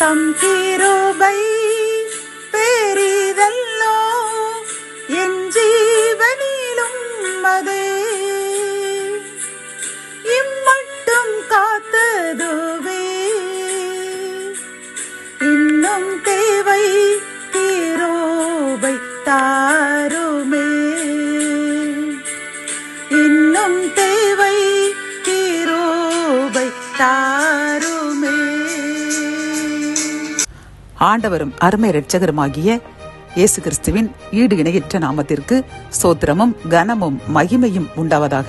தம் கிருபை பெரிதல்லோ என் ஜீவனிலும் அதே இம்மட்டும் காத்ததுவே இன்னும் தேவை கிருபை தாருமே இன்னும் தேவை கிருபை தாருமே. ஆண்டவரும் அருமை இரட்சகருமாகிய இயேசு கிறிஸ்துவின் ஈடு இணையற்ற நாமத்திற்கு ஸ்தோத்திரமும் கனமும் மகிமையும் உண்டாவதாக.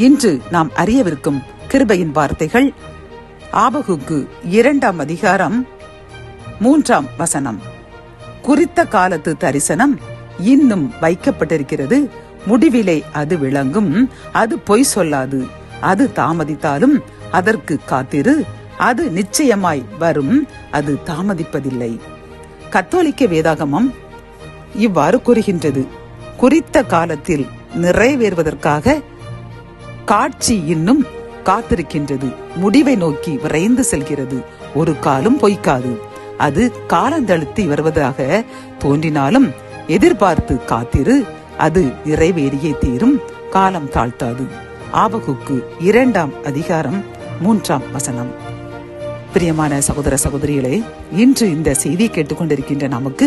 இன்று நாம் அறியவிருக்கும் கிருபையின் வார்த்தைகள் ஆபகுக்கு 2 அதிகாரம் 3 குறித்த காலத்து தரிசனம் இன்னும் வைக்கப்பட்டிருக்கிறது, முடிவிலே அது விளங்கும், அது பொய் சொல்லாது, அது தாமதித்தாலும் அதற்கு காத்திரு, அது நிச்சயமாய் வரும், அது தாமதிப்பதில்லை. கத்தோலிக்க வேதாகமம் இவ்வாறு கூறுகின்றது. குறித்த காலத்தில் நிறைவேறுவதற்காக காட்சி இன்னும் காத்திருக்கின்றது, முடிவை நோக்கி விரைந்து செல்கிறது, ஒரு காலம் பொய்க்காது, அது காலந்தழுத்தி வருவதாக தோன்றினாலும் எதிர்பார்த்து காத்திரு, அது நிறைவேறியே தீரும், காலம் தாழ்த்தாது. ஆபகுக்கு 2 அதிகாரம் 3 பிரியமான சகோதர சகோதரிகளே, இன்று இந்த செய்தியை கேட்டுக்கொண்டிருக்கின்ற நமக்கு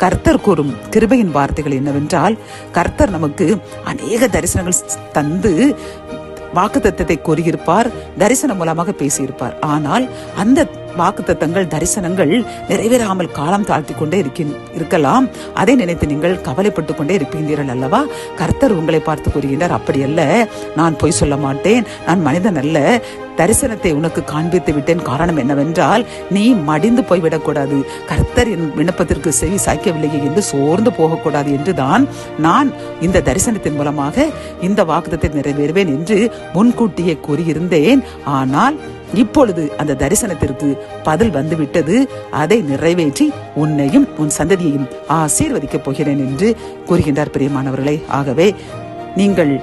கர்த்தர் கூறும் கிருபையின் வார்த்தைகள் என்னவென்றால், கர்த்தர் நமக்கு அநேக தரிசனங்கள் தந்து வாக்குத்தத்தத்தை கூறியிருப்பார், தரிசனம் மூலமாக பேசியிருப்பார். ஆனால் அந்த வாக்குத்தத்தங்கள் தரிசனங்கள் நிறைவேறாமல் காலம் தாழ்த்தி கொண்டே இருக்கலாம். அதை நினைத்து நீங்கள் கவலைப்பட்டு கொண்டே இருப்பீர்கள் அல்லவா? கர்த்தர் உங்களை பார்த்து கூறுகின்றார், அப்படி அல்ல, நான் பொய் சொல்ல மாட்டேன், நான் மனிதன் அல்ல, தரிசனத்தை உனக்கு காண்பித்து விட்டேன். காரணம் என்னவென்றால், நீ மடிந்து போய்விடக்கூடாது, கர்த்தர் என் விண்ணப்பத்திற்கு செவி சாய்க்கவில்லையே என்று சோர்ந்து போகக்கூடாது என்றுதான் நான் இந்த தரிசனத்தின் மூலமாக இந்த வாக்குத்தத்தை நிறைவேறுவேன் என்று முன்கூட்டியே கூறியிருந்தேன். ஆனால் இப்பொழுது அந்த தரிசனத்திற்கு பதில் வந்துவிட்டது, அதை நிறைவேற்றி உன்னையும் உன் சந்ததியையும் ஆசீர்வதிக்கப் போகிறேன் என்று கூறுகின்றார். பிரியமானவர்களே, ஆகவே நீங்கள்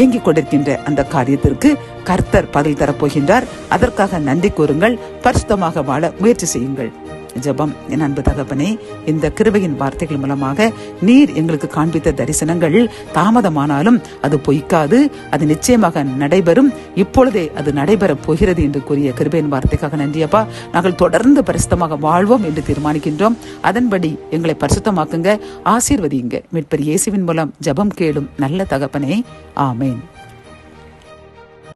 ஏங்கிக் கொண்டிருக்கின்ற அந்த காரியத்திற்கு கர்த்தர் பதில் தரப்போகின்றார். அதற்காக நன்றி கூறுங்கள், பரிசுத்தமாக வாழ முயற்சி செய்யுங்கள். ஜெபம். என் அன்பு தகப்பனே, இந்த கிருபையின் வார்த்தைகள் மூலமாக நீர் எங்களுக்கு காண்பித்த தரிசனங்கள் தாமதமானாலும் அது பொய்க்காது, அது நிச்சயமாக நடைபெறும், இப்பொழுதே அது நடைபெறப் போகிறது என்று கூறிய கிருபையின் வார்த்தைக்காக நன்றியப்பா. நாங்கள் தொடர்ந்து பரிசுத்தமாக வாழ்வோம் என்று தீர்மானிக்கின்றோம். அதன்படி எங்களை பரிசுத்தமாக்குங்க, ஆசீர்வதியுங்க. மீட்பர் இயேசுவின் மூலம் ஜெபம் கேளும் நல்ல தகப்பனே, ஆமேன்.